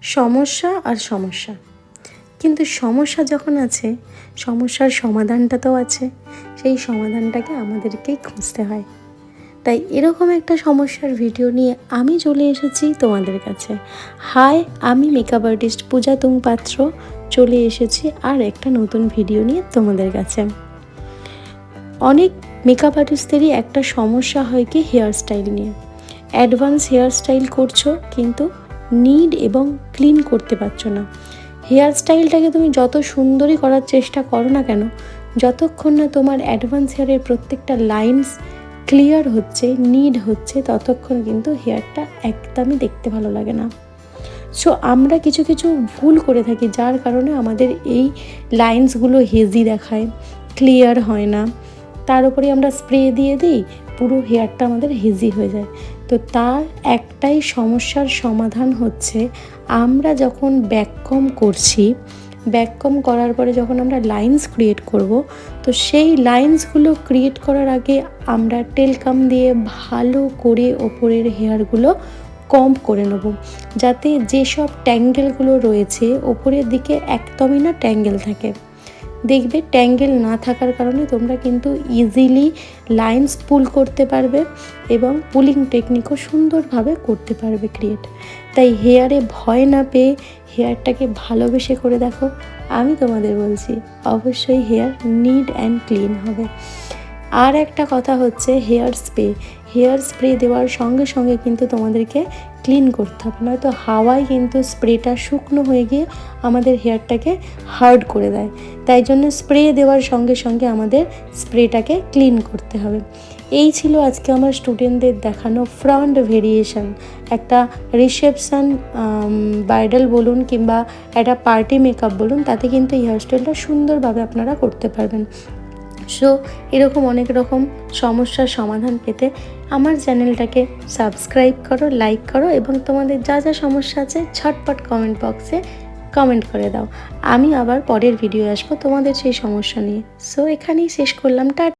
সমস্যা আর সমস্যা, কিন্তু সমস্যা যখন আছে সমস্যার সমাধানটা তো আছে, সেই সমাধানটাকে আমাদেরকেই খুঁজতে হয়। তাই এরকম একটা সমস্যার ভিডিও নিয়ে আমি চলে এসেছি তোমাদের কাছে। হাই, আমি মেকআপ আর্টিস্ট পূজা তুং পাত্র চলে এসেছি আর একটা নতুন ভিডিও নিয়ে তোমাদের কাছে। অনেক মেকআপ আর্টিস্টদেরই একটা সমস্যা হয় কি হেয়ার স্টাইল নিয়ে। অ্যাডভান্স হেয়ার স্টাইল করছো কিন্তু নিড এবং ক্লিন করতে পারছো না। হেয়ার স্টাইলটাকে তুমি যত সুন্দরই করার চেষ্টা করো না কেন, যতক্ষণ না তোমার অ্যাডভান্স হেয়ারের প্রত্যেকটা লাইনস ক্লিয়ার হচ্ছে, নিড হচ্ছে, ততক্ষণ কিন্তু হেয়ারটা একদমই দেখতে ভালো লাগে না। সো আমরা কিছু কিছু ভুল করে থাকি, যার কারণে আমাদের এই লাইন্সগুলো হেজি দেখায়, ক্লিয়ার হয় না। তার উপরে আমরা স্প্রে দিয়ে দিই, পুরো হেয়ারটা আমাদের হেজি হয়ে যায়। তো তার একটাই সমস্যার সমাধান হচ্ছে, আমরা যখন ব্যাককম করছি, ব্যাককম করার পরে যখন আমরা লাইন্স ক্রিয়েট করব, তো সেই লাইন্সগুলো ক্রিয়েট করার আগে আমরা টেলকাম দিয়ে ভালো করে ওপরের হেয়ারগুলো কম্ব করে নেব, যাতে যেসব ট্যাঙ্গেলগুলো রয়েছে ওপরের দিকে একদমই না ট্যাঙ্গেল থাকে। দেখবে ট্যাঙ্গেল না থাকার কারণে তোমরা কিন্তু ইজিলি লাইন্স পুল করতে পারবে এবং পুলিং টেকনিকও সুন্দরভাবে করতে পারবে ক্রিয়েট। তাই হেয়ারে ভয় না পেয়ে হেয়ারটাকে ভালোবেসে করে দেখো। আমি তোমাদের বলছি অবশ্যই হেয়ার নিড অ্যান্ড ক্লিন হবে। আর একটা কথা হচ্ছে হেয়ার স্প্রে। হেয়ার স্প্রে দেওয়ার সঙ্গে সঙ্গে কিন্তু তোমাদেরকে ক্লিন করতে হবে, নয়তো হাওয়ায় কিন্তু স্প্রেটা শুকনো হয়ে গিয়ে আমাদের হেয়ারটাকে হার্ড করে দেয়। তাই জন্য স্প্রে দেওয়ার সঙ্গে সঙ্গে আমাদের স্প্রেটাকে ক্লিন করতে হবে। এই ছিল আজকে আমার স্টুডেন্টদের দেখানো ফ্রন্ট ভেরিয়েশন। একটা রিসেপশন, ব্রাইডাল বলুন কিংবা একটা পার্টি মেকআপ বলুন, তাতে কিন্তু এই হেয়ারস্টাইলটা সুন্দরভাবে আপনারা করতে পারবেন। সো এরকম অনেক রকম সমস্যার সমাধান পেতে আমার চ্যানেলটাকে সাবস্ক্রাইব করো, লাইক করো এবং তোমাদের যা যা সমস্যা আছে ঝটপট কমেন্ট বক্সে কমেন্ট করে দাও। আমি আবার পরের ভিডিও আসবো তোমাদের সেই সমস্যা নিয়ে। সো এখানেই শেষ করলাম। টাটা।